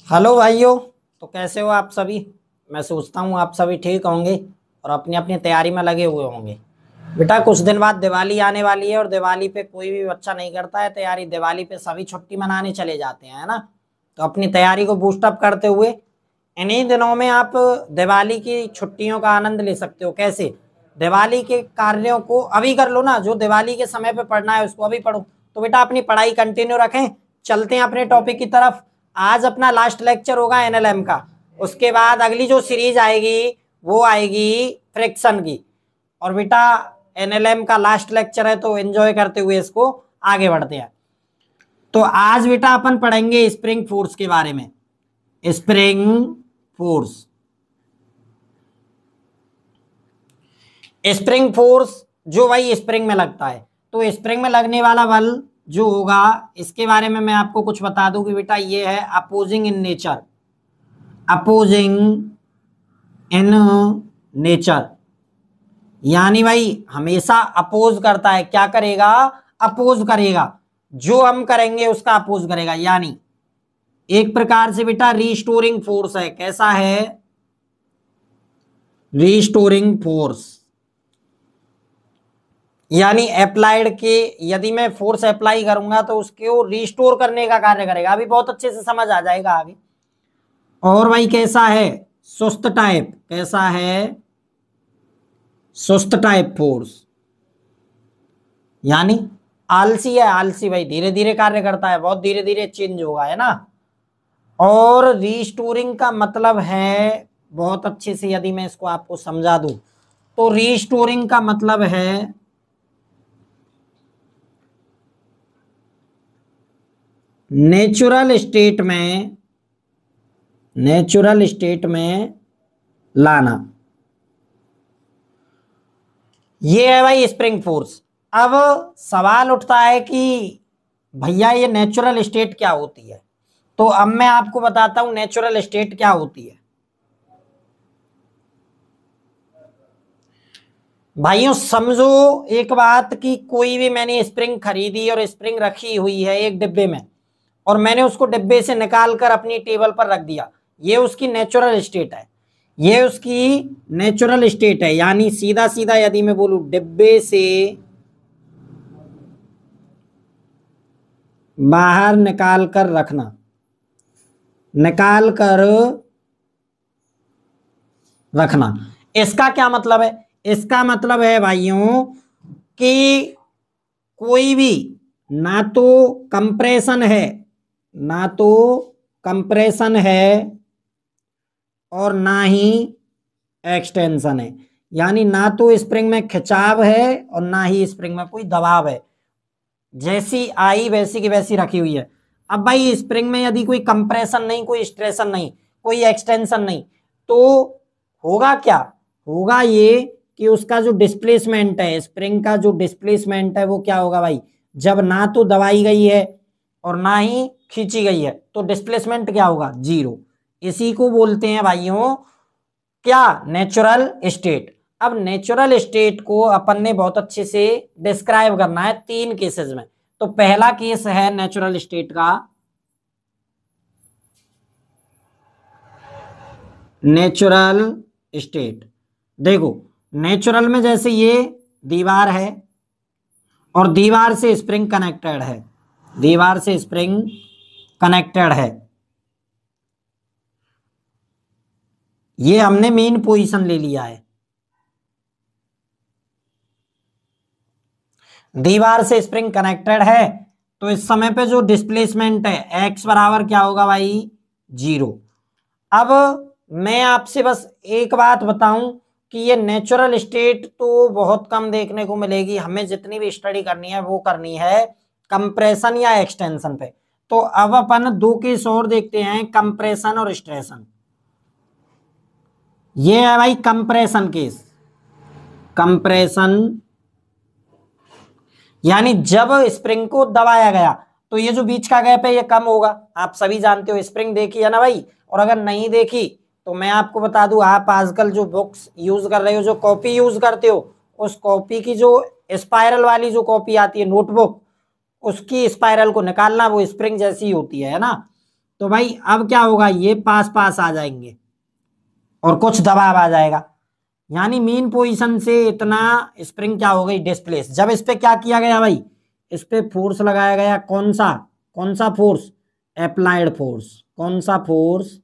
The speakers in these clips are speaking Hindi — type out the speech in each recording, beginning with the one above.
हेलो भाइयों। तो कैसे हो आप सभी। मैं सोचता हूँ आप सभी ठीक होंगे और अपनी अपनी तैयारी में लगे हुए होंगे। बेटा कुछ दिन बाद दिवाली आने वाली है और दिवाली पे कोई भी बच्चा नहीं करता है तैयारी। दिवाली पे सभी छुट्टी मनाने चले जाते हैं, है ना। तो अपनी तैयारी को बूस्ट अप करते हुए इन्हीं दिनों में आप दिवाली की छुट्टियों का आनंद ले सकते हो। कैसे? दिवाली के कार्यों को अभी कर लो ना, जो दिवाली के समय पे पढ़ना है उसको अभी पढ़ो। तो बेटा अपनी पढ़ाई कंटिन्यू रखें। चलते हैं अपने टॉपिक की तरफ। आज अपना लास्ट लेक्चर होगा एनएलएम का। उसके बाद अगली जो सीरीज आएगी वो आएगी फ्रिक्शन की। और बेटा एनएलएम का लास्ट लेक्चर है तो एंजॉय करते हुए इसको आगे बढ़ते हैं। तो आज बेटा अपन पढ़ेंगे स्प्रिंग फोर्स के बारे में। Spring force. स्प्रिंग फोर्स जो भाई स्प्रिंग में लगता है, तो स्प्रिंग में लगने वाला बल जो होगा इसके बारे में मैं आपको कुछ बता दूं कि बेटा ये है opposing in nature. Opposing in nature यानी भाई हमेशा अपोज करता है। क्या करेगा? अपोज करेगा। जो हम करेंगे उसका अपोज करेगा। यानी एक प्रकार से बेटा रीस्टोरिंग फोर्स है। कैसा है? Restoring force. यानी अप्लाइड के यदि मैं फोर्स अप्लाई करूंगा तो उसको रिस्टोर करने का कार्य करेगा। अभी बहुत अच्छे से समझ आ जाएगा आगे। और भाई कैसा है? सुस्त टाइप। कैसा है? सुस्त टाइप फोर्स। यानी आलसी है। आलसी भाई धीरे धीरे कार्य करता है, बहुत धीरे धीरे चेंज होगा, है ना। और रीस्टोरिंग का मतलब है, बहुत अच्छे से यदि मैं इसको आपको समझा दूं तो रीस्टोरिंग का मतलब है नेचुरल स्टेट में, नेचुरल स्टेट में लाना। ये है भाई स्प्रिंग फोर्स। अब सवाल उठता है कि भैया ये नेचुरल स्टेट क्या होती है। तो अब मैं आपको बताता हूं नेचुरल स्टेट क्या होती है। भाइयों समझो एक बात कि कोई भी मैंने स्प्रिंग खरीदी और स्प्रिंग रखी हुई है एक डिब्बे में, और मैंने उसको डिब्बे से निकाल कर अपनी टेबल पर रख दिया। ये उसकी नेचुरल स्टेट है। ये उसकी नेचुरल स्टेट है। यानी सीधा सीधा यदि मैं बोलूं डिब्बे से बाहर निकाल कर रखना, निकाल कर रखना, इसका क्या मतलब है? इसका मतलब है भाइयों कि कोई भी ना तो कंप्रेशन है, ना तो कंप्रेशन है और ना ही एक्सटेंशन है। यानी ना तो स्प्रिंग में खिंचाव है और ना ही स्प्रिंग में कोई दबाव है। जैसी आई वैसी की वैसी रखी हुई है। अब भाई स्प्रिंग में यदि कोई कंप्रेशन नहीं, कोई स्ट्रेशन नहीं, कोई एक्सटेंशन नहीं, तो होगा क्या? होगा ये कि उसका जो डिस्प्लेसमेंट है, स्प्रिंग का जो डिस्प्लेसमेंट है वो क्या होगा भाई? जब ना तो दबाई गई है और ना ही खींची गई है तो डिस्प्लेसमेंट क्या होगा? जीरो। इसी को बोलते हैं भाइयों क्या? Natural state. अब नेचुरल स्टेट को अपन ने बहुत अच्छे से डिस्क्राइब करना है तीन केसेस में। तो पहला केस है नेचुरल स्टेट का, नेचुरल स्टेट। देखो नेचुरल में जैसे ये दीवार है और दीवार से स्प्रिंग कनेक्टेड है, दीवार से स्प्रिंग कनेक्टेड है। ये हमने मेन पोजीशन ले लिया है। दीवार से स्प्रिंग कनेक्टेड है तो इस समय पे जो डिस्प्लेसमेंट है एक्स बराबर क्या होगा भाई? जीरो। अब मैं आपसे बस एक बात बताऊं कि ये नेचुरल स्टेट तो बहुत कम देखने को मिलेगी। हमें जितनी भी स्टडी करनी है वो करनी है कंप्रेशन या एक्सटेंशन पे। तो अब अपन दो केस और देखते हैं, कंप्रेशन और स्ट्रेशन। ये है भाई कंप्रेशन केस। कंप्रेशन यानी जब स्प्रिंग को दबाया गया तो ये जो बीच का गैप है ये कम होगा। आप सभी जानते हो, स्प्रिंग देखी है ना भाई। और अगर नहीं देखी तो मैं आपको बता दूं, आप आजकल जो बुक्स यूज कर रहे हो, जो कॉपी यूज करते हो, उस कॉपी की जो स्पाइरल वाली जो कॉपी आती है नोटबुक, उसकी स्पाइरल को निकालना, वो स्प्रिंग जैसी होती है ना। तो भाई अब क्या होगा, ये पास पास आ जाएंगे और कुछ दबाव आ जाएगा, यानी मीन पोजीशन से इतना स्प्रिंग क्या हो गई, डिस्प्लेस। जब इस पे क्या किया गया भाई, इस पे फोर्स लगाया गया, कौन सा फोर्स, एप्लाइड फोर्स। कौन सा फोर्स,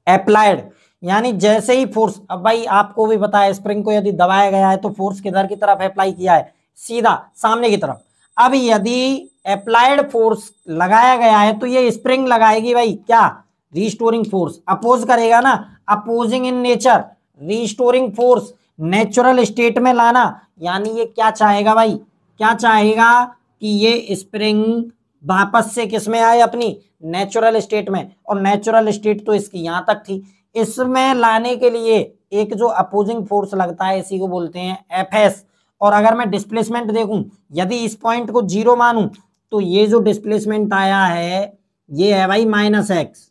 एप्लाइड। यानी जैसे ही फोर्स, अब भाई आपको भी पता है स्प्रिंग को यदि दबाया गया है तो फोर्स किधर की तरफ अप्लाई किया है, सीधा सामने की तरफ। अब यदि अप्लाइड फोर्स लगाया गया है तो ये स्प्रिंग लगाएगी भाई क्या, रिस्टोरिंग फोर्स, अपोज करेगा ना, opposing in nature, restoring force, natural state में लाना। यानी ये क्या चाहेगा भाई, क्या चाहेगा कि ये स्प्रिंग वापस से किस में आए, अपनी नेचुरल स्टेट में। और नेचुरल स्टेट तो इसकी यहां तक थी, इसमें लाने के लिए एक जो अपोजिंग फोर्स लगता है इसी को बोलते हैं एफएस। और अगर मैं डिस्प्लेसमेंट देखूं, यदि इस पॉइंट को 0 मानूं तो ये जो डिस्प्लेसमेंट आया है ये है भाई माइनस एक्स।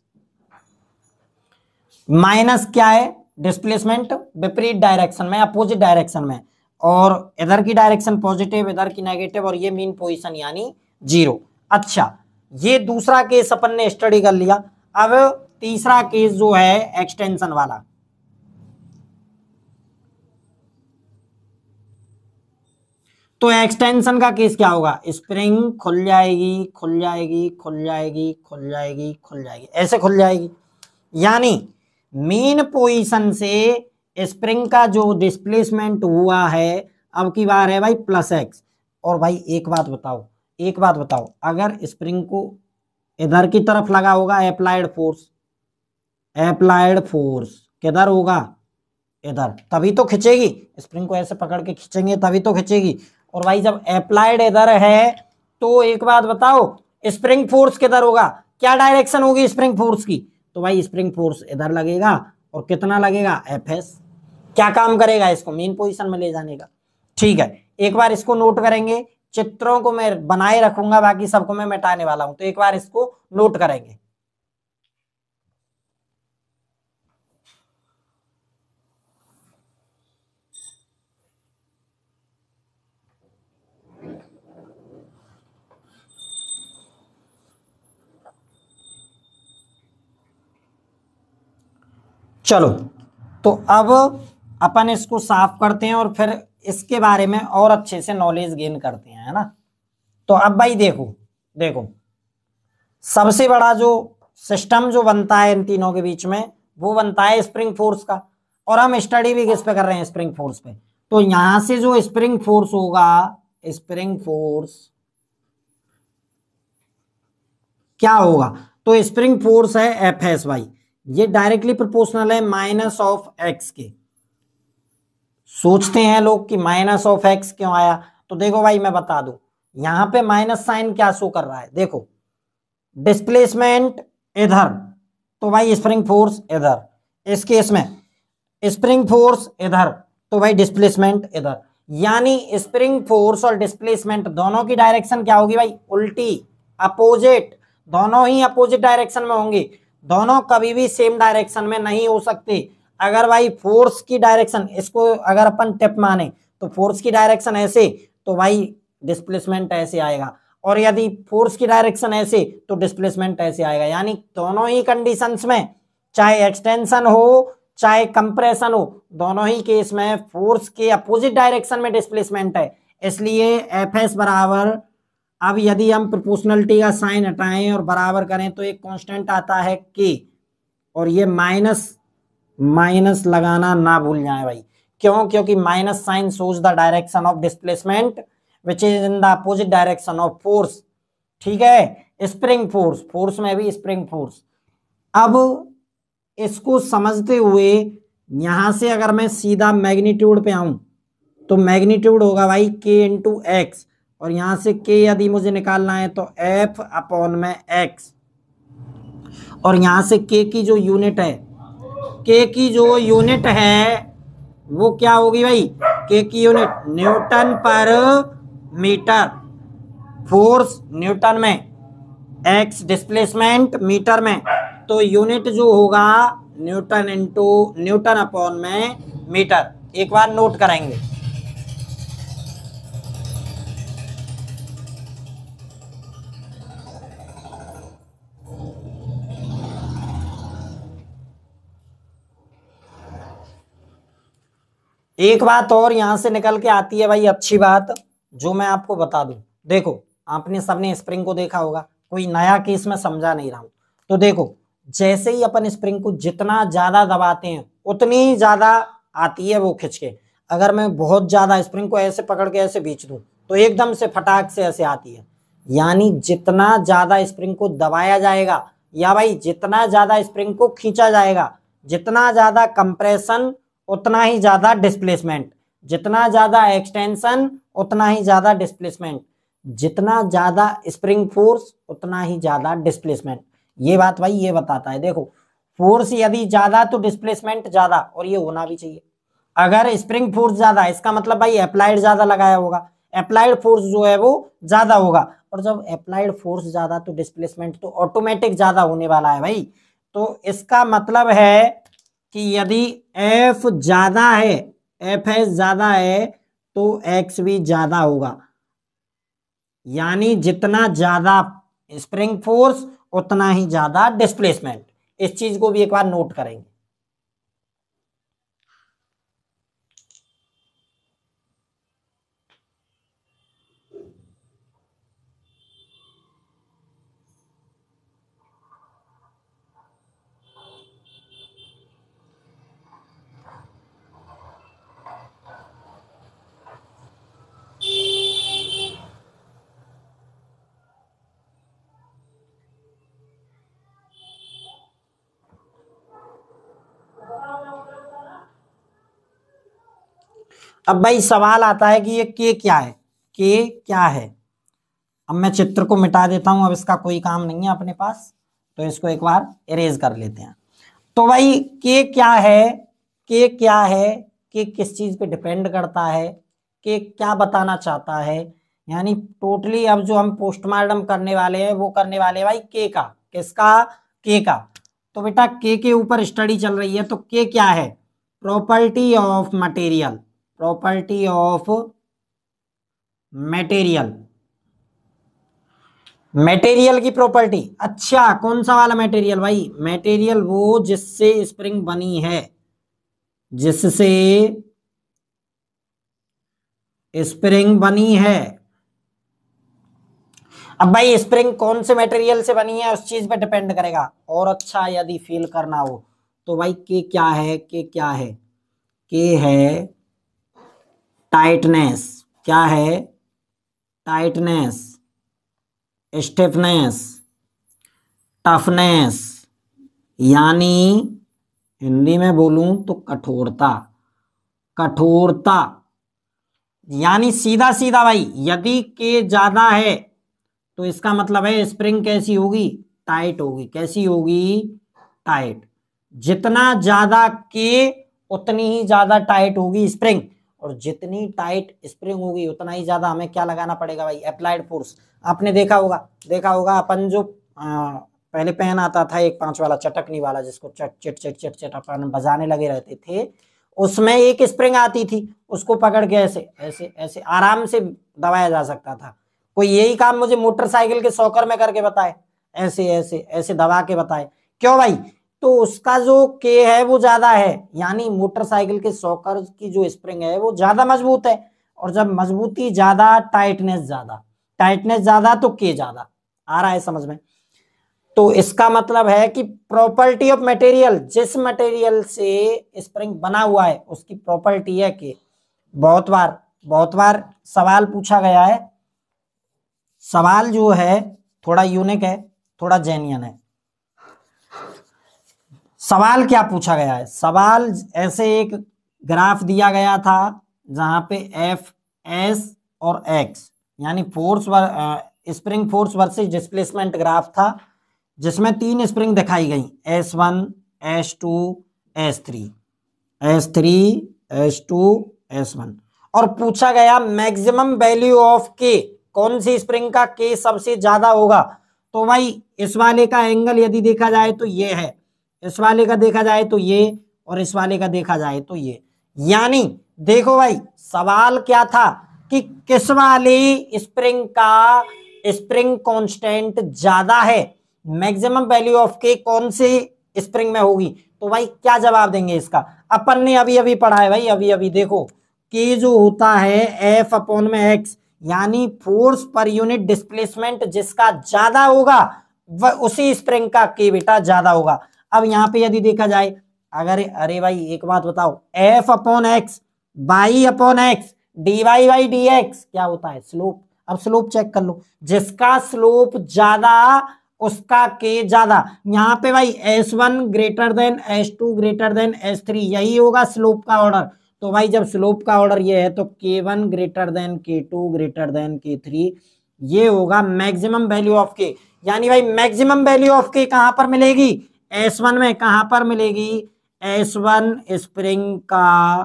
माइनस क्या है, डिस्प्लेसमेंट विपरीत डायरेक्शन में, अपोजिट डायरेक्शन में, और इधर की डायरेक्शन पॉजिटिव, इधर की नेगेटिव, और ये मीन पोजीशन यानी 0। अच्छा, ये दूसरा केस अपन ने स्टडी कर लिया। अब तीसरा केस जो है एक्सटेंशन वाला, तो एक्सटेंशन का केस क्या होगा, स्प्रिंग खुल जाएगी, खुल जाएगी, खुल जाएगी, खुल जाएगी, खुल जाएगी, ऐसे खुल जाएगी। यानी मेन पोजीशन से स्प्रिंग का जो डिस्प्लेसमेंट हुआ है अब की बार है भाई प्लस एक्स। और भाई एक बात बताओ, एक बात बताओ, अगर स्प्रिंग को इधर की तरफ लगा होगा अप्लाइड फोर्स, अप्लाइड फोर्स किधर होगा, इधर, तभी तो खिंचेगी। स्प्रिंग को ऐसे पकड़ के खींचेंगे तभी तो खिंचेगी। और भाई जब अप्लाइड इधर है तो एक बात बताओ, स्प्रिंग फोर्स किधर होगा, क्या डायरेक्शन होगी स्प्रिंग फोर्स की, तो भाई स्प्रिंग फोर्स इधर लगेगा। और कितना लगेगा, एफ एस। क्या काम करेगा, इसको मेन पोजीशन में ले जाने का। ठीक है, एक बार इसको नोट करेंगे, चित्रों को मैं बनाए रखूंगा, बाकी सबको मैं मिटाने वाला हूं, तो एक बार इसको नोट करेंगे। चलो, तो अब अपन इसको साफ करते हैं और फिर इसके बारे में और अच्छे से नॉलेज गेन करते हैं, है ना। तो अब भाई देखो, देखो सबसे बड़ा जो सिस्टम जो बनता है इन तीनों के बीच में वो बनता है स्प्रिंग फोर्स का। और हम स्टडी भी किस पे कर रहे हैं, स्प्रिंग फोर्स पे। तो यहां से जो स्प्रिंग फोर्स होगा, स्प्रिंग फोर्स क्या होगा, तो स्प्रिंग फोर्स है एफ एस भाई, ये डायरेक्टली प्रोपोर्शनल है माइनस ऑफ एक्स के। सोचते हैं लोग कि माइनस ऑफ एक्स क्यों आया, तो देखो भाई मैं बता दूं, यहां पे माइनस साइन क्या शो कर रहा है, देखो डिस्प्लेसमेंट इधर, तो भाई स्प्रिंग फोर्स इधर। इस केस में स्प्रिंग फोर्स इधर, तो भाई डिस्प्लेसमेंट इधर। यानी स्प्रिंग फोर्स और डिस्प्लेसमेंट दोनों की डायरेक्शन क्या होगी भाई, उल्टी, अपोजिट। दोनों ही अपोजिट डायरेक्शन में होंगे, दोनों कभी भी सेम डायरेक्शन में नहीं हो सकते। अगर भाई फोर्स की डायरेक्शन, इसको अगर अपन टिप माने तो फोर्स की डायरेक्शन ऐसे, तो भाई डिस्प्लेसमेंट ऐसे आएगा। और यदि फोर्स की डायरेक्शन ऐसे तो डिस्प्लेसमेंट ऐसे आएगा। यानी दोनों ही कंडीशंस में, चाहे एक्सटेंशन हो चाहे कंप्रेशन हो, दोनों ही केस में फोर्स के अपोजिट डायरेक्शन में डिस्प्लेसमेंट है। इसलिए एफ एस बराबर, अब यदि हम प्रोपोर्शनलिटी का साइन हटाएं और बराबर करें तो एक कांस्टेंट आता है के, और ये माइनस माइनस लगाना ना भूल जाए भाई। क्यों, क्योंकि minus sign shows the direction of displacement which is in the opposite direction of force. ठीक है, स्प्रिंग फोर्स, फोर्स में भी स्प्रिंग फोर्स। अब इसको समझते हुए यहां से अगर मैं सीधा मैग्नीट्यूड पे आऊं तो मैग्नीट्यूड होगा भाई के इंटू एक्स, और यहां से के यदि मुझे निकालना है तो एफ अपॉन में एक्स। और यहां से के की जो यूनिट है, के की जो यूनिट है वो क्या होगी भाई, के की यूनिट न्यूटन पर मीटर, फोर्स न्यूटन में, एक्स डिस्प्लेसमेंट मीटर में, तो यूनिट जो होगा न्यूटन इंटू न्यूटन अपॉन में मीटर। एक बार नोट करेंगे, एक बात और यहां से निकल के आती है भाई, अच्छी बात जो मैं आपको बता दूं। देखो आपने सबने स्प्रिंग को देखा होगा, कोई नया केस में समझा नहीं रहा हूं। तो देखो जैसे ही अपन स्प्रिंग को जितना ज्यादा दबाते हैं उतनी ही ज्यादा आती है वो खिंच के। अगर मैं बहुत ज्यादा स्प्रिंग को ऐसे पकड़ के ऐसे खींच दूं तो एकदम से फटाक से ऐसे आती है। यानी जितना ज्यादा स्प्रिंग को दबाया जाएगा या भाई जितना ज्यादा स्प्रिंग को खींचा जाएगा, जितना ज्यादा कंप्रेशन उतना ही ज्यादा डिस्प्लेसमेंट, जितना ज्यादा एक्सटेंशन उतना ही ज्यादा डिस्प्लेसमेंट, जितना ज्यादा स्प्रिंग फोर्स उतना ही ज्यादा डिस्प्लेसमेंट। ये बात भाई ये बताता है। देखो फोर्स यदि ज्यादा तो डिस्प्लेसमेंट ज्यादा, और ये होना भी चाहिए। अगर स्प्रिंग फोर्स ज्यादा इसका मतलब भाई अप्लाइड ज्यादा लगाया होगा, अप्लाइड फोर्स जो है वो ज्यादा होगा, और जब अप्लाइड फोर्स ज्यादा तो डिस्प्लेसमेंट तो ऑटोमेटिक ज्यादा होने वाला है भाई। तो इसका मतलब है कि यदि एफ ज्यादा है, एफ एस ज्यादा है तो एक्स भी ज्यादा होगा। यानी जितना ज्यादा स्प्रिंग फोर्स उतना ही ज्यादा डिस्प्लेसमेंट। इस चीज को भी एक बार नोट करेंगे। अब भाई सवाल आता है कि ये के क्या है, के क्या है। अब मैं चित्र को मिटा देता हूं, अब इसका कोई काम नहीं है अपने पास, तो इसको एक बार इरेज कर लेते हैं। तो भाई के क्या है, के क्या है, के किस चीज पे डिपेंड करता है, के क्या बताना चाहता है। यानी टोटली अब जो हम पोस्टमार्टम करने वाले हैं वो करने वाले हैं भाई के का। किसका? के का। तो बेटा के ऊपर स्टडी चल रही है। तो के क्या है? Property of material, property of material, material की प्रॉपर्टी। अच्छा कौन सा वाला मटेरियल भाई? मटेरियल वो जिससे स्प्रिंग बनी है, जिससे स्प्रिंग बनी है। अब भाई स्प्रिंग कौन से मटेरियल से बनी है उस चीज पे डिपेंड करेगा। और अच्छा यदि फील करना हो तो भाई के क्या है, के क्या है? के है टाइटनेस। क्या है? टाइटनेस, स्टिफनेस, टफनेस, यानी हिंदी में बोलूं तो कठोरता, कठोरता। यानी सीधा सीधा भाई यदि के ज्यादा है तो इसका मतलब है स्प्रिंग कैसी होगी? टाइट होगी। कैसी होगी? टाइट। जितना ज्यादा के उतनी ही ज्यादा टाइट होगी स्प्रिंग, और जितनी टाइट स्प्रिंग होगी उतना ही ज्यादा हमें क्या लगाना पड़ेगा भाई? Applied force. आपने देखा होगा, देखा होगा अपन जो पहले पेन आता था एक 5 वाला चटकनी वाला जिसको चट चट चट चट चट अपन बजाने लगे रहते थे, उसमें एक स्प्रिंग आती थी, उसको पकड़ के ऐसे ऐसे ऐसे आराम से दबाया जा सकता था। कोई यही काम मुझे मोटरसाइकिल के सॉकर में करके बताए, ऐसे ऐसे ऐसे दबा के बताए। क्यों भाई? तो उसका जो के है वो ज्यादा है, यानी मोटरसाइकिल के सॉकर की जो स्प्रिंग है वो ज्यादा मजबूत है। और जब मजबूती ज्यादा टाइटनेस ज्यादा, टाइटनेस ज्यादा तो के ज्यादा। आ रहा है समझ में? तो इसका मतलब है कि प्रॉपर्टी ऑफ मटेरियल, जिस मटेरियल से स्प्रिंग बना हुआ है उसकी प्रॉपर्टी है कि बहुत बार सवाल पूछा गया है। सवाल जो है थोड़ा यूनिक है, थोड़ा जेन्युइन है। सवाल क्या पूछा गया है? सवाल ऐसे एक ग्राफ दिया गया था जहां पे एफ एस और एक्स यानी force spring force versus displacement graph था, जिसमें 3 स्प्रिंग दिखाई गई, S1 S2 S3, S3 S2 S1। और पूछा गया मैक्सिमम वैल्यू ऑफ के, कौन सी स्प्रिंग का के सबसे ज्यादा होगा। तो भाई इस वाले का एंगल यदि देखा जाए तो ये है, इस वाले का देखा जाए तो ये, और इस वाले का देखा जाए तो ये। यानी देखो भाई सवाल क्या था कि किस वाली स्प्रिंग का स्प्रिंग कांस्टेंट ज्यादा है, मैक्सिमम वैल्यू ऑफ के कौन से स्प्रिंग में होगी। तो भाई क्या जवाब देंगे इसका? अपन ने अभी अभी पढ़ा है भाई, अभी अभी देखो के जो होता है एफ अपॉन में एक्स, यानी फोर्स पर यूनिट डिस्प्लेसमेंट जिसका ज्यादा होगा वह उसी स्प्रिंग का के बेटा ज्यादा होगा। अब यहाँ पे यदि देखा जाए, अगर अरे भाई एक बात बताओ, F upon X by upon X D Y by D X क्या होता है? स्लोप। अब स्लोप चेक कर लो, जिसका स्लोप ज्यादा उसका के ज्यादा। यहाँ पे भाई S1 greater than S2 greater than S3, यही होगा स्लोप का ऑर्डर। तो भाई जब स्लोप का ऑर्डर ये है तो K1 greater than K2 greater than K3, ये होगा मैक्सिमम वैल्यू ऑफ के। यानी भाई मैक्सिमम वैल्यू ऑफ के कहां पर मिलेगी? S1 में। कहां पर मिलेगी? S1 स्प्रिंग का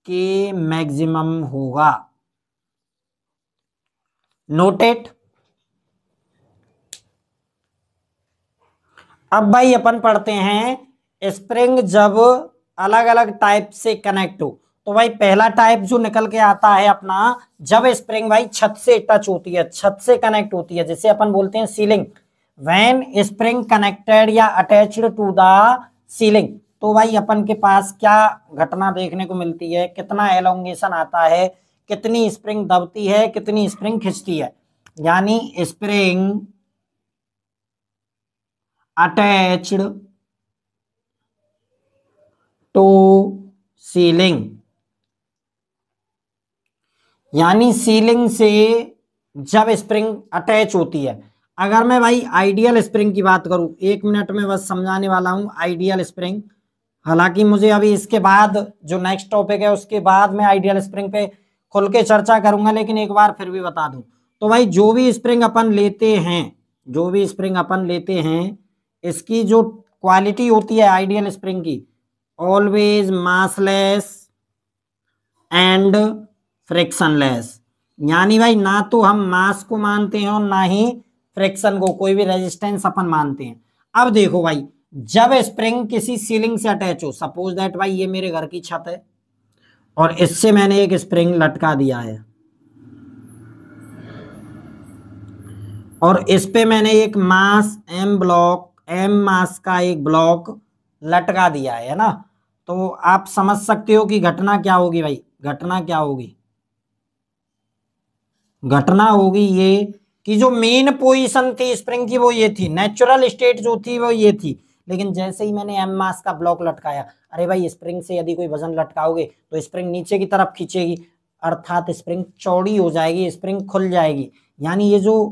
के मैक्सिमम होगा। नोटेड। अब भाई अपन पढ़ते हैं स्प्रिंग जब अलग अलग टाइप से कनेक्ट हो। तो भाई पहला टाइप जो निकल के आता है अपना, जब स्प्रिंग भाई छत से टच होती है, छत से कनेक्ट होती है, जिसे अपन बोलते हैं सीलिंग। व्हेन स्प्रिंग कनेक्टेड या अटैच्ड टू द सीलिंग, तो भाई अपन के पास क्या घटना देखने को मिलती है? कितना एलोंगेशन आता है, कितनी स्प्रिंग दबती है, कितनी स्प्रिंग खिंचती है। यानी स्प्रिंग अटैच्ड टू सीलिंग, यानी सीलिंग से जब स्प्रिंग अटैच होती है। अगर मैं भाई आइडियल स्प्रिंग की बात करूं, 1 मिनट में बस समझाने वाला हूं आइडियल स्प्रिंग। हालांकि मुझे अभी इसके बाद जो नेक्स्ट टॉपिक है उसके बाद मैं आइडियल स्प्रिंग पे खुल के चर्चा करूंगा, लेकिन एक बार फिर भी बता दूं। तो भाई जो भी स्प्रिंग अपन लेते हैं, जो भी स्प्रिंग अपन लेते हैं, इसकी जो क्वालिटी होती है आइडियल स्प्रिंग की, ऑलवेज मासलेस एंड फ्रिक्शनलेस। यानी भाई ना तो हम मास को मानते हैं और ना ही फ्रिक्शन को, कोई भी रेजिस्टेंस अपन मानते हैं। अब देखो भाई, जब स्प्रिंग किसी सीलिंग से अटैच हो, सपोज दैट भाई ये मेरे घर की छत है और इससे मैंने एक स्प्रिंग लटका दिया है और इस पे मैंने एक मास एम मास का एक ब्लॉक लटका दिया है ना, तो आप समझ सकते हो कि घटना क्या होगी भाई? घटना क्या होगी? घटना होगी ये कि जो मेन पोजीशन थी स्प्रिंग की वो ये थी, नेचुरल स्टेट जो थी वो ये थी। लेकिन जैसे ही मैंने एम मास का ब्लॉक लटकाया, अरे भाई स्प्रिंग से यदि कोई वजन लटकाओगे तो स्प्रिंग नीचे की तरफ खींचेगी, अर्थात स्प्रिंग चौड़ी हो जाएगी, स्प्रिंग खुल जाएगी। यानी ये जो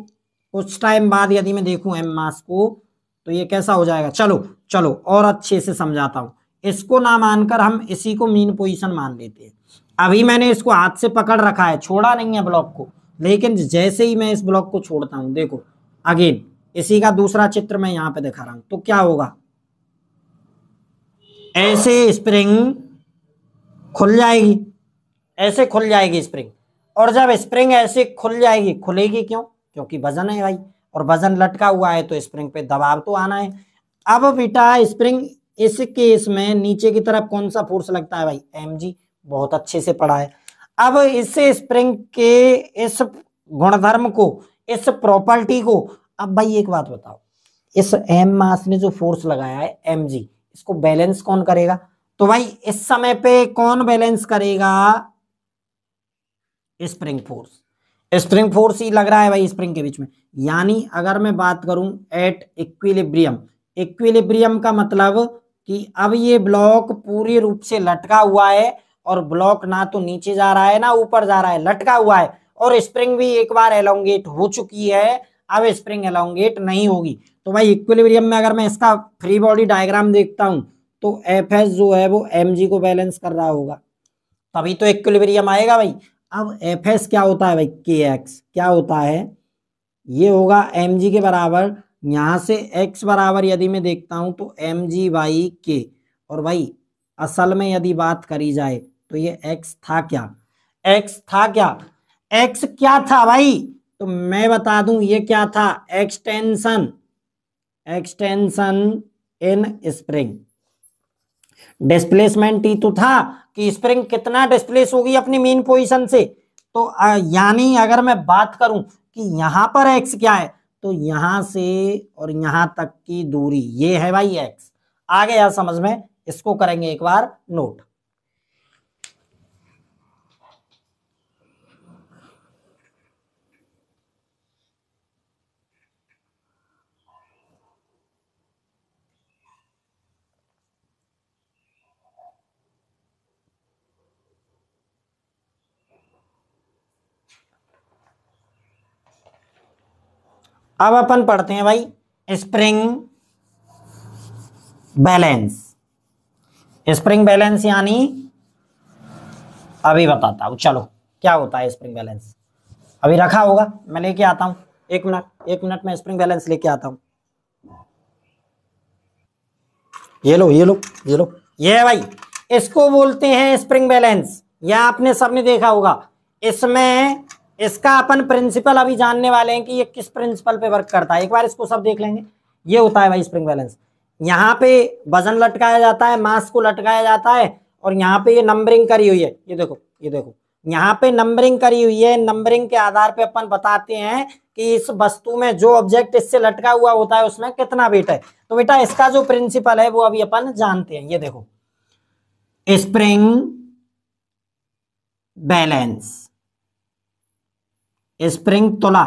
कुछ टाइम बाद यदि मैं देखूं एम मास को, तो ये कैसा हो जाएगा? चलो चलो और अच्छे से समझाता हूं। इसको ना मानकर हम इसी को मीन पोजीशन मान लेते हैं। अभी मैंने इसको हाथ से पकड़ रखा है, छोड़ा नहीं है ब्लॉक को, लेकिन जैसे ही मैं इस ब्लॉक को छोड़ता हूं, देखो अगेन इसी का दूसरा चित्र मैं यहां पे दिखा रहा हूं, तो क्या होगा? ऐसे स्प्रिंग खुल जाएगी, ऐसे खुल जाएगी स्प्रिंग। और जब स्प्रिंग ऐसे खुल जाएगी, खुलेगी क्यों? क्योंकि वजन है भाई, और वजन लटका हुआ है तो स्प्रिंग पे दबाव तो आना है। अब बेटा स्प्रिंग इस केस में नीचे की तरफ कौन सा फोर्स लगता है भाई? mg। बहुत अच्छे से पढ़ा है। अब इस स्प्रिंग के इस गुणधर्म को, इस प्रॉपर्टी को, अब भाई एक बात बताओ, इस एम मास ने जो फोर्स लगाया है mg, इसको बैलेंस कौन करेगा? तो भाई इस समय पे कौन बैलेंस करेगा? Spring force. स्प्रिंग फोर्स ही लग रहा है भाई स्प्रिंग के बीच में। यानी अगर मैं बात करूं एट इक्विलिब्रियम, इक्विलिब्रियम का मतलब कि अब ये ब्लॉक पूरी रूप से लटका हुआ है और ब्लॉक ना तो नीचे जा रहा है ना ऊपर जा रहा है, लटका हुआ है, और स्प्रिंग भी एक बार एलोंगेट हो चुकी है, अब स्प्रिंग एलोंगेट नहीं होगी। तो भाई इक्विलिब्रियम में अगर मैं इसका फ्री बॉडी डायग्राम देखता हूं तो एफ एस जो है वो mg को बैलेंस कर रहा होगा, तभी तो इक्विलिब्रियम आएगा भाई। अब एफ एस क्या होता है भाई? के एक्स क्या होता है? ये होगा mg के बराबर, यहां से x बराबर यदि मैं देखता हूं तो mg बाई के। और भाई असल में यदि बात करी जाए तो ये x था क्या? x था क्या? x क्या था भाई? तो मैं बता दूं ये क्या था? Extension, extension in spring. Displacement ही तो था कि स्प्रिंग कितना डिस्प्लेस होगी अपनी मेन पोजीशन से। तो यानी अगर मैं बात करूं कि यहां पर x क्या है, तो यहां से और यहां तक की दूरी ये है भाई x। आ गया समझ में? इसको करेंगे एक बार नोट। अब अपन पढ़ते हैं भाई स्प्रिंग बैलेंस। स्प्रिंग बैलेंस यानी अभी बताता हूं, चलो क्या होता है स्प्रिंग बैलेंस। अभी रखा होगा, मैं लेके आता हूं, एक मिनट में स्प्रिंग बैलेंस लेके आता हूं। ये लो ये है भाई, इसको बोलते हैं स्प्रिंग बैलेंस। यह आपने सबने देखा होगा। इसमें इसका अपन प्रिंसिपल अभी जानने वाले हैं कि ये किस प्रिंसिपल पे वर्क करता है। एक बार इसको सब देख लेंगे। ये होता है भाई स्प्रिंग बैलेंस। यहाँ पे वजन लटकाया जाता है, मास को लटकाया जाता है, और यहाँ पे ये नंबरिंग करी हुई है। ये देखो यहाँ पे नंबरिंग करी हुई है। नंबरिंग के आधार पे अपन बताते हैं कि इस वस्तु में जो ऑब्जेक्ट इससे लटका हुआ होता है उसमें कितना वेट है। तो बेटा इसका जो प्रिंसिपल है वो अभी अपन जानते हैं। ये देखो स्प्रिंग बैलेंस, स्प्रिंग तोला,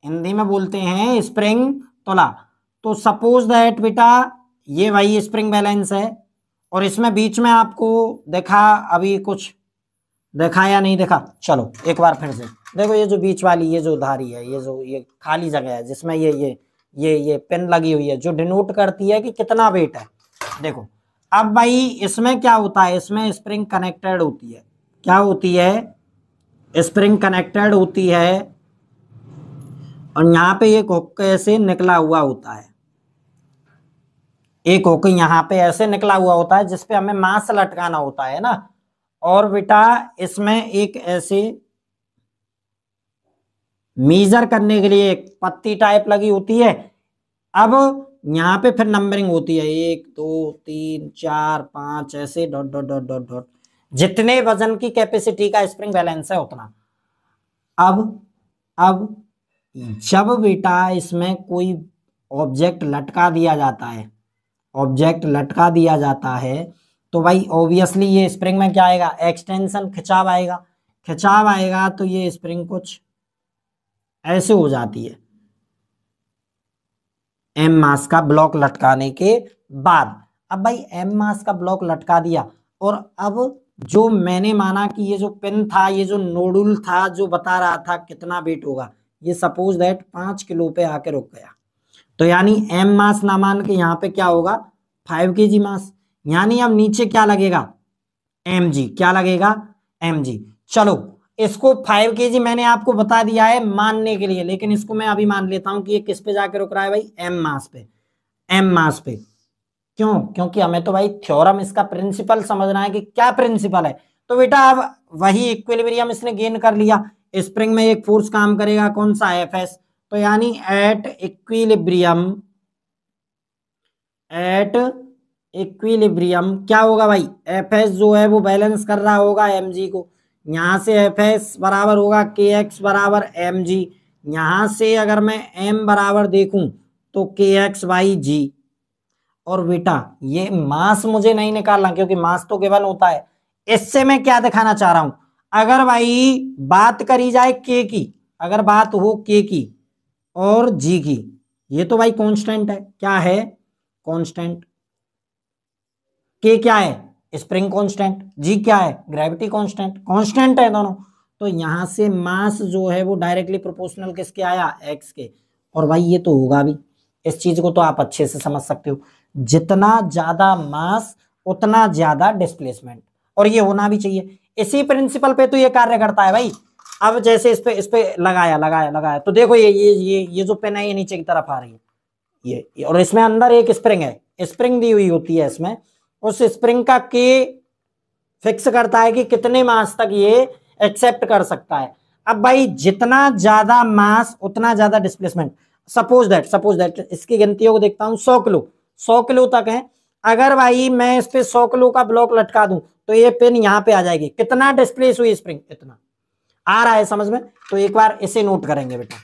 हिंदी में बोलते हैं स्प्रिंग तोला। तो सपोज दैट बेटा ये भाई स्प्रिंग बैलेंस है, और इसमें बीच में आपको देखा, अभी कुछ देखा या नहीं देखा? चलो एक बार फिर से देखो। ये जो बीच वाली ये जो धारी है, ये जो ये खाली जगह है जिसमें ये पेन लगी हुई है जो डिनोट करती है कि कितना वेट है। देखो अब भाई इसमें क्या होता है, इसमें स्प्रिंग कनेक्टेड होती है। क्या होती है? स्प्रिंग कनेक्टेड होती है, और यहाँ पे एक हुक ऐसे निकला हुआ होता है। एक हुक यहाँ पे ऐसे निकला हुआ होता है जिसपे हमें मास लटकाना होता है ना। और बेटा इसमें एक ऐसे मेजर करने के लिए एक पत्ती टाइप लगी होती है। अब यहाँ पे फिर नंबरिंग होती है 1 2 3 4 5 ऐसे dot dot dot dot dot, जितने वजन की कैपेसिटी का स्प्रिंग बैलेंस है उतना। अब जब बेटा इसमें कोई ऑब्जेक्ट लटका दिया जाता है, ऑब्जेक्ट लटका दिया जाता है, तो भाई ऑब्वियसली ये स्प्रिंग में क्या आएगा? एक्सटेंशन, खिंचाव आएगा। खिंचाव आएगा तो ये स्प्रिंग कुछ ऐसे हो जाती है एम मास का ब्लॉक लटकाने के बाद। अब भाई एम मास का ब्लॉक लटका दिया, और अब जो मैंने माना कि ये जो पिन था, ये जो नोडुल था जो बता रहा था कितना वेट होगा, ये सपोज दैट 5 किलो पे आके रुक गया। तो यानी एम मास ना मान के यहाँ पे क्या होगा? 5 kg मास। यानी अब नीचे क्या लगेगा? mg। क्या लगेगा? mg। चलो इसको 5 kg मैंने आपको बता दिया है मानने के लिए, लेकिन इसको मैं अभी मान लेता हूं कि ये किस पे जाके रुक रहा है भाई? एम मास पे। एम मास पे क्यों? क्योंकि हमें तो भाई थ्योरम, इसका प्रिंसिपल समझना है कि क्या प्रिंसिपल है। तो बेटा अब वही इक्विलिब्रियम इसने गेन कर लिया। स्प्रिंग में एक फोर्स काम करेगा, कौन सा? एफएस। तो यानी एट इक्विलिब्रियम क्या होगा भाई? एफएस जो है वो बैलेंस कर रहा होगा एमजी को। यहां से एफएस बराबर होगा के एक्स बराबर एमजी। यहां से अगर मैं एम बराबर देखूं तो के एक्स बाई जी। और बेटा ये मास मुझे नहीं निकालना क्योंकि मास तो गिवन होता है। इससे मैं क्या दिखाना चाह रहा हूं? अगर भाई बात करी जाए के की, अगर बात हो के की और जी की, ये तो भाई कांस्टेंट है। क्या है? कांस्टेंट। के क्या है? Spring constant. जी क्या है? Gravity constant. कांस्टेंट है दोनों। तो यहां से मास जो है वो डायरेक्टली प्रोपोर्शनल किसके आया? एक्स के। और भाई ये तो होगा भी, इस चीज को तो आप अच्छे से समझ सकते हो। जितना ज्यादा मास उतना ज्यादा डिस्प्लेसमेंट, और ये होना भी चाहिए। इसी प्रिंसिपल पे तो ये कार्य करता है भाई। अब जैसे इस पे लगाया लगाया लगाया, तो देखो ये जो पेन है ये नीचे की तरफ आ रही है, ये और इसमें अंदर एक स्प्रिंग है, स्प्रिंग दी हुई होती है इसमें। उस स्प्रिंग का के फिक्स करता है कि कितने मास तक ये एक्सेप्ट कर सकता है। अब भाई जितना ज्यादा मास उतना ज्यादा डिस्प्लेसमेंट। सपोज दैट इसकी गिनतियों को देखता हूं, 100 किलो, 100 किलो तक है। अगर भाई मैं इस पे 100 किलो का ब्लॉक लटका दूं तो ये पिन यहां पे आ जाएगी। कितना डिस्प्लेस हुई स्प्रिंग? इतना। आ रहा है समझ में? तो एक बार इसे नोट करेंगे बेटा।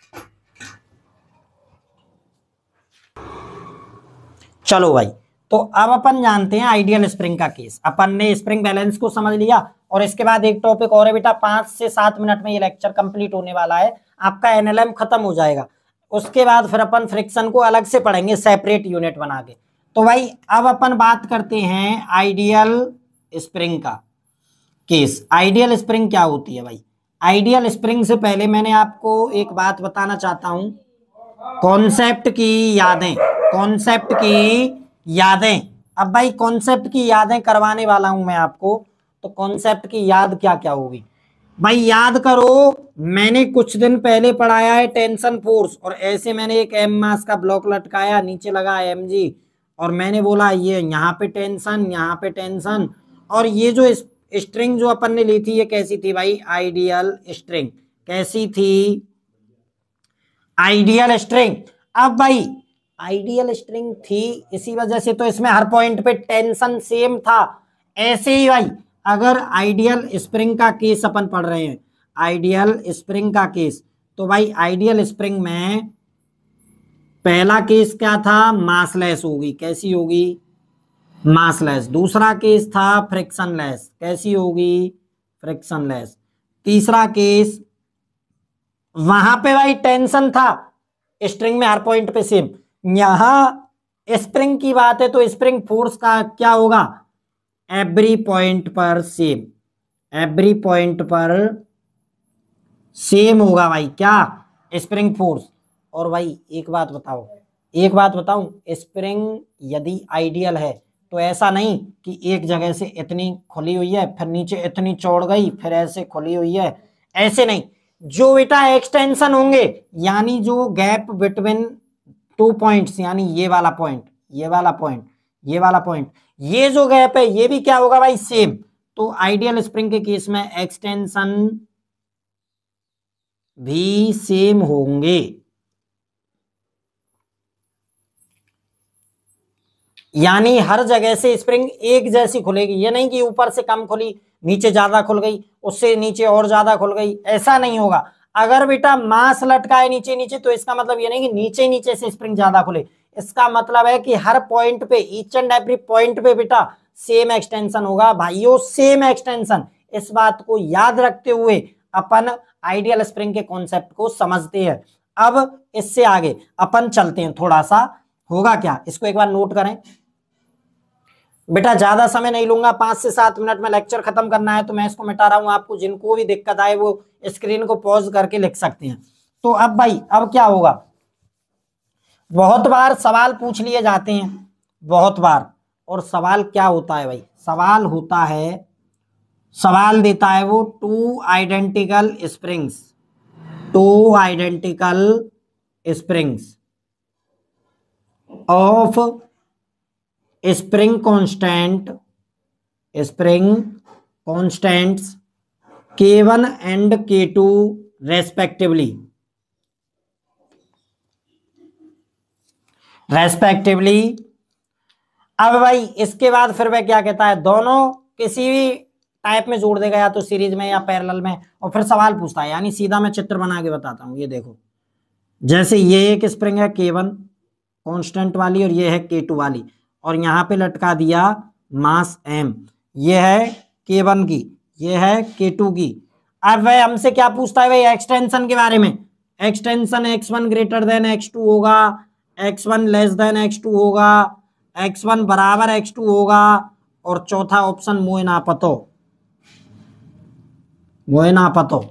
चलो भाई, तो अब अपन जानते हैं आइडियल स्प्रिंग का केस। अपन ने स्प्रिंग बैलेंस को समझ लिया और इसके बाद एक टॉपिक और है बेटा, 5 से 7 मिनट में ये लेक्चर कंप्लीट होने वाला है, आपका एनएलएम खत्म हो जाएगा। उसके बाद फिर अपन फ्रिक्शन को अलग से पढ़ेंगे सेपरेट यूनिट बना के। तो भाई अब अपन बात करते हैं आइडियल स्प्रिंग का केस। आइडियल स्प्रिंग क्या होती है भाई? आइडियल स्प्रिंग से पहले मैंने आपको एक बात बताना चाहता हूं, कॉन्सेप्ट की यादें, कॉन्सेप्ट की यादें। अब भाई कॉन्सेप्ट की यादें करवाने वाला हूं मैं आपको, तो कॉन्सेप्ट की याद क्या क्या होगी भाई? याद करो, मैंने कुछ दिन पहले पढ़ाया है टेंशन फोर्स, और ऐसे मैंने एक एम मास का ब्लॉक लटकाया, नीचे लगा एम जी, और मैंने बोला ये यहाँ पे टेंशन, यहाँ पे टेंशन, और ये जो स्ट्रिंग जो अपन ने ली थी ये कैसी थी भाई? Ideal string. कैसी थी? Ideal string. अब भाई आइडियल स्ट्रिंग थी, इसी वजह से तो इसमें हर पॉइंट पे टेंशन सेम था। ऐसे ही भाई अगर आइडियल स्प्रिंग का केस अपन पढ़ रहे हैं, आइडियल स्प्रिंग का केस, तो भाई आइडियल स्प्रिंग में पहला केस क्या था? मासलेस होगी। कैसी होगी? मासलेस। दूसरा केस था फ्रिक्शनलेस। कैसी होगी? फ्रिक्शनलेस। तीसरा केस, वहां पे भाई टेंशन था, स्ट्रिंग में हर पॉइंट पे सेम। यहां स्प्रिंग की बात है तो स्प्रिंग फोर्स का क्या होगा? एवरी पॉइंट पर सेम, एवरी पॉइंट पर सेम होगा भाई क्या? Spring force. और भाई एक बात बताओ, एक बात बताऊं, स्प्रिंग यदि आइडियल है तो ऐसा नहीं कि एक जगह से इतनी खुली हुई है फिर नीचे इतनी चौड़ गई फिर ऐसे खुली हुई है, ऐसे नहीं। जो बेटा एक्सटेंशन होंगे, यानी जो गैप बिटवीन 2 पॉइंट्स, यानी ये वाला पॉइंट, ये वाला पॉइंट, ये वाला पॉइंट, ये जो गैप है ये भी क्या होगा भाई? सेम। तो आइडियल स्प्रिंग के केस में एक्सटेंशन भी सेम होंगे, यानी हर जगह से स्प्रिंग एक जैसी खुलेगी। ये नहीं कि ऊपर से कम खुली नीचे ज्यादा खुल गई, उससे नीचे और ज्यादा खुल गई, ऐसा नहीं होगा। अगर बेटा मास लटकाए नीचे नीचे तो इसका मतलब ये नहीं कि नीचे नीचे से स्प्रिंग ज्यादा खुले, इसका मतलब है कि हर पॉइंट पे, ईच एंड एवरी पॉइंट पे बेटा सेम एक्सटेंशन होगा भाइयों, सेम एक्सटेंशन। इस बात को याद रखते हुए अपन आइडियल स्प्रिंग के कॉन्सेप्ट को समझते हैं। अब इससे आगे अपन चलते हैं, थोड़ा सा होगा क्या इसको एक बार नोट करें बेटा, ज्यादा समय नहीं लूंगा, 5 से 7 मिनट में लेक्चर खत्म करना है, तो मैं इसको मिटा रहा हूं। आपको जिनको भी दिक्कत आए वो स्क्रीन को पॉज करके लिख सकते हैं। तो अब भाई अब क्या होगा, बहुत बार सवाल पूछ लिए जाते हैं, बहुत बार। और सवाल क्या होता है भाई? सवाल होता है, सवाल देता है वो 2 identical springs, 2 identical springs of spring constant, spring constants K1 and K2 respectively, respectively. अब भाई इसके बाद फिर वह क्या कहता है, दोनों किसी भी टाइप में जोड़ देगा, या तो सीरीज में या पैरेलल में, और फिर सवाल पूछता है। यानी सीधा मैं चित्र बना के बताता हूं, ये देखो, जैसे ये एक स्प्रिंग है K1 कांस्टेंट वाली और ये है K2 वाली, और यहां पे लटका दिया मास m, ये है K1 की, ये है K2 की। अब वह हमसे क्या पूछता है भाई? एक्सटेंशन के बारे में। Extension x1 greater than x2 होगा, x1 लेस देन x2 होगा, x1 बराबर x2 होगा, और चौथा ऑप्शन मोए ना पतो, मोए ना पतो।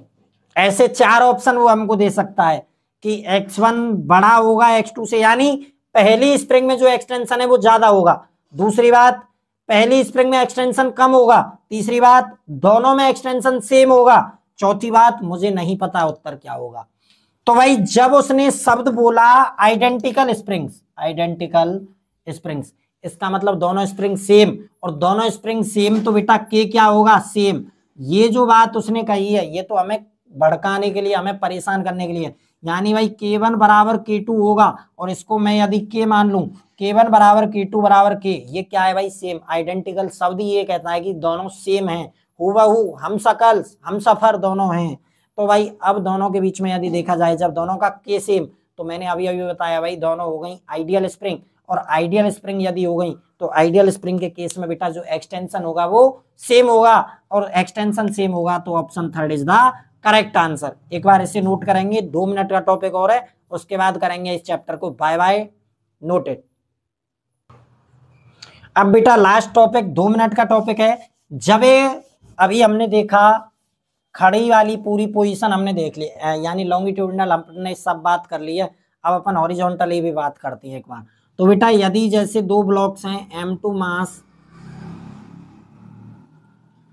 ऐसे 4 ऑप्शन वो हमको दे सकता है कि x1 बड़ा होगा x2 से, यानी पहली स्प्रिंग में जो एक्सटेंशन है वो ज्यादा होगा। दूसरी बात, पहली स्प्रिंग में एक्सटेंशन कम होगा। तीसरी बात, दोनों में एक्सटेंशन सेम होगा। चौथी बात, मुझे नहीं पता उत्तर क्या होगा। तो भाई जब उसने शब्द बोला आइडेंटिकल स्प्रिंग्स, आइडेंटिकल स्प्रिंग्स, इसका मतलब दोनों स्प्रिंग सेम, और दोनों स्प्रिंग सेम तो बेटा के क्या होगा? सेम। ये जो बात उसने कही है ये तो हमें भड़काने के लिए, हमें परेशान करने के लिए, यानी भाई K1 बराबर K2 होगा, और इसको मैं यदि K मान लूं, K1 बराबर K2 बराबर K, ये क्या है भाई? सेम। आइडेंटिकल शब्द ये कहता है कि दोनों सेम हैं, हूबहू, हम शकल हम सफर दोनों हैं। तो भाई अब दोनों के बीच में यदि देखा जाए, जब दोनों का K सेम, तो मैंने अभी अभी बताया भाई दोनों हो गई आइडियल स्प्रिंग, और आइडियल स्प्रिंग यदि हो गई तो आइडियल स्प्रिंग के केस में बेटा जो एक्सटेंशन होगा वो सेम होगा, और एक्सटेंशन सेम होगा तो option third is the correct answer. एक बार इसे नोट करेंगे, 2 मिनट का टॉपिक और है, उसके बाद करेंगे इस चैप्टर को। Bye bye, noted. अब बेटा लास्ट टॉपिक 2 मिनट का टॉपिक है। जब अभी हमने देखा खड़ी वाली पूरी पोजीशन हमने देख ली, यानी लॉन्गिट्यूडिनल हमने सब बात कर ली है। अब अपन हॉरिजॉन्टली भी बात करते हैं एक बार। तो बेटा यदि जैसे 2 ब्लॉक्स हैं M2 मास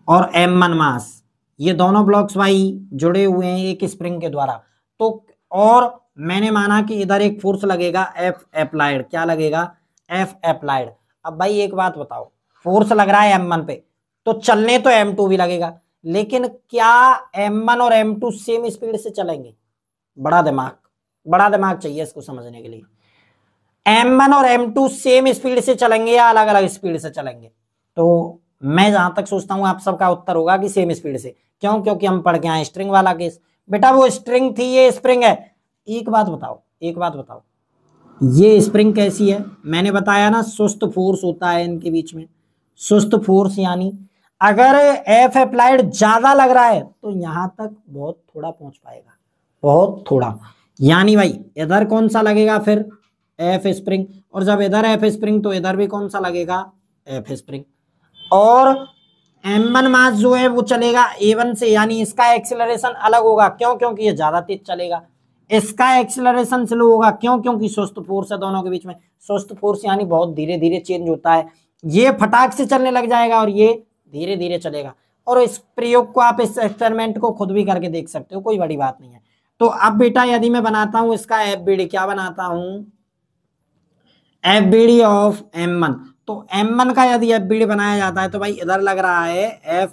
और M1 मास, ये दोनों ब्लॉक्स भाई जुड़े हुए हैं एक स्प्रिंग के द्वारा, तो और मैंने माना कि इधर एक फोर्स लगेगा F अप्लाइड। क्या लगेगा? F applied. अब भाई एक बात बताओ, फोर्स लग रहा है M1 पे, तो चलने तो M2 भी लगेगा, लेकिन क्या M1 और M2 सेम स्पीड से चलेंगे? बड़ा दिमाग चाहिए इसको समझने के लिए। M1 और M2 सेम स्पीड से चलेंगे या अलग अलग स्पीड से चलेंगे? तो मैं जहां तक सोचता हूं आप सबका उत्तर होगा कि सेम स्पीड से। क्यों? क्योंकि हम पढ़ के आए स्ट्रिंग वाला केस। बेटा वो स्ट्रिंग थी, ये स्प्रिंग है। एक बात बताओ, ये स्प्रिंग कैसी है? मैंने बताया ना, सुस्त फोर्स होता है इनके बीच में, सुस्त फोर्स। यानी अगर F अप्लाइड ज्यादा लग रहा है तो यहां तक बहुत थोड़ा पहुंच पाएगा, बहुत थोड़ा। यानी भाई इधर कौन सा लगेगा फिर? F spring. और जब इधर F स्प्रिंग तो इधर भी कौन सा लगेगा? F spring. और M1 मास जो है वो चलेगा A1 से, यानी इसका एक्सेलरेशन अलग होगा। क्यों? क्योंकि ये ज्यादा तेज चलेगा। इसका एक्सेलरेशन स्लो होगा। क्यों? क्योंकि सुस्त फोर्स है दोनों के बीच में। सुस्त फोर्स यानी बहुत धीरे धीरे चेंज होता है। ये फटाक से चलने लग जाएगा और ये धीरे धीरे चलेगा। और इस प्रयोग को आप, इस एक्सपेरिमेंट को खुद भी करके देख सकते हो, कोई बड़ी बात नहीं है। तो अब बेटा यदि मैं बनाता हूं इसका FBD, क्या बनाता हूं? FBD of M1। तो M1 का यदि FBD बनाया जाता है तो भाई इधर लग रहा है F,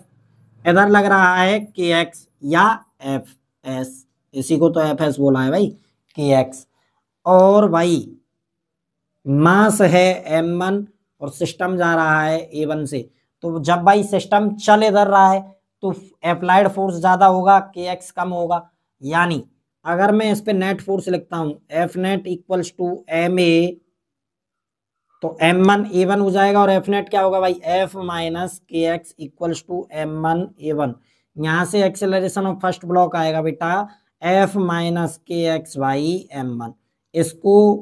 इधर लग रहा है KX या FS, इसी को तो FS बोला है भाई, KX। और भाई मास है M1 और सिस्टम जा रहा है A1 से। तो जब भाई सिस्टम चल इधर रहा है तो अप्लाइड फोर्स ज्यादा होगा, KX कम होगा। यानी अगर मैं इस पे नेट फोर्स लिखता हूं F net equals to MA, तो M1 A1 हो जाएगा, और F नेट क्या होगा भाई? F minus KX equals to M1 A1। यहां से एक्सेलरेशन ऑफ फर्स्ट ब्लॉक आएगा बेटा F minus KX by M1। इसको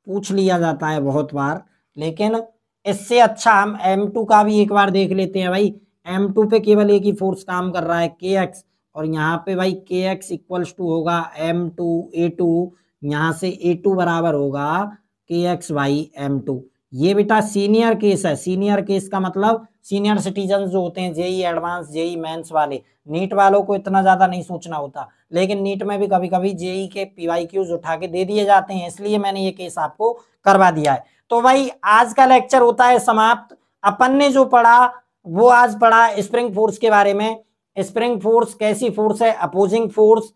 पूछ लिया जाता है बहुत बार, लेकिन इससे अच्छा हम M2 का भी एक बार देख लेते हैं भाई। M2 पे केवल एक ही फोर्स काम कर रहा है, KX, और यहाँ पे भाई KX इक्वल्स टू होगा M2 A2। यहाँ से A2 बराबर होगा KX बाई M2। ये बेटा सीनियर केस है। सीनियर केस का मतलब सीनियर सिटीजन जो होते हैं, जेई एडवांस, जेई मेंस वाले। नीट वालों को इतना ज्यादा नहीं सोचना होता, लेकिन नीट में भी कभी कभी जेई के PYQs उठा के दे दिए जाते हैं, इसलिए मैंने ये केस आपको करवा दिया है। तो भाई आज का लेक्चर होता है समाप्त। अपन ने जो पढ़ा वो आज पढ़ा स्प्रिंग फोर्स के बारे में। स्प्रिंग फोर्स कैसी फोर्स है? Opposing force.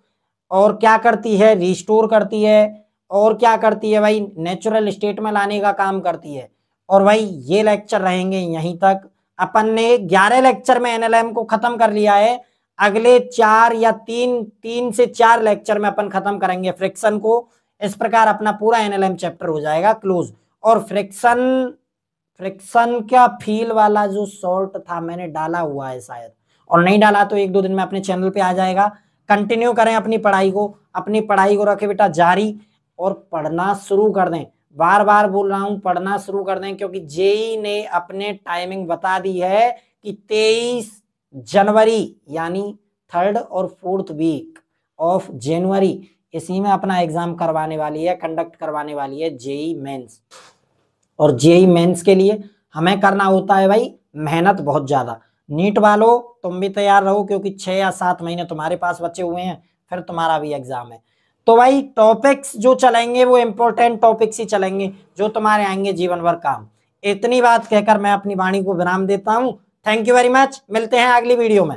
और क्या करती है? रिस्टोर करती है। और क्या करती है भाई? नेचुरल स्टेट में लाने का काम करती है। और भाई ये लेक्चर रहेंगे यहीं तक। अपन ने 11 लेक्चर में NLM को खत्म कर लिया है। अगले 4 या 3 से 4 लेक्चर में अपन खत्म करेंगे फ्रिक्शन को। इस प्रकार अपना पूरा NLM चैप्टर हो जाएगा क्लोज। और फ्रिक्शन का फील वाला जो शॉर्ट था मैंने डाला हुआ है शायद, और नहीं डाला तो 1-2 दिन में अपने चैनल पे आ जाएगा। कंटिन्यू करें अपनी पढ़ाई को रखे बेटा जारी, और पढ़ना शुरू कर दें। बार बार बोल रहा हूं, पढ़ना शुरू कर दें, क्योंकि जेई ने अपने टाइमिंग बता दी है कि 23 जनवरी यानी 3rd और 4th वीक ऑफ जनवरी, इसी में अपना एग्जाम करवाने वाली है, कंडक्ट करवाने वाली है जेई मेंस। और जेई मेंस के लिए हमें करना होता है भाई मेहनत बहुत ज्यादा। नीट वालों तुम भी तैयार रहो, क्योंकि 6 या 7 महीने तुम्हारे पास बचे हुए हैं, फिर तुम्हारा भी एग्जाम है। तो भाई टॉपिक्स जो चलेंगे वो इंपॉर्टेंट टॉपिक्स ही चलेंगे, जो तुम्हारे आएंगे जीवन भर काम। इतनी बात कहकर मैं अपनी वाणी को विराम देता हूं। थैंक यू वेरी मच, मिलते हैं अगली वीडियो में।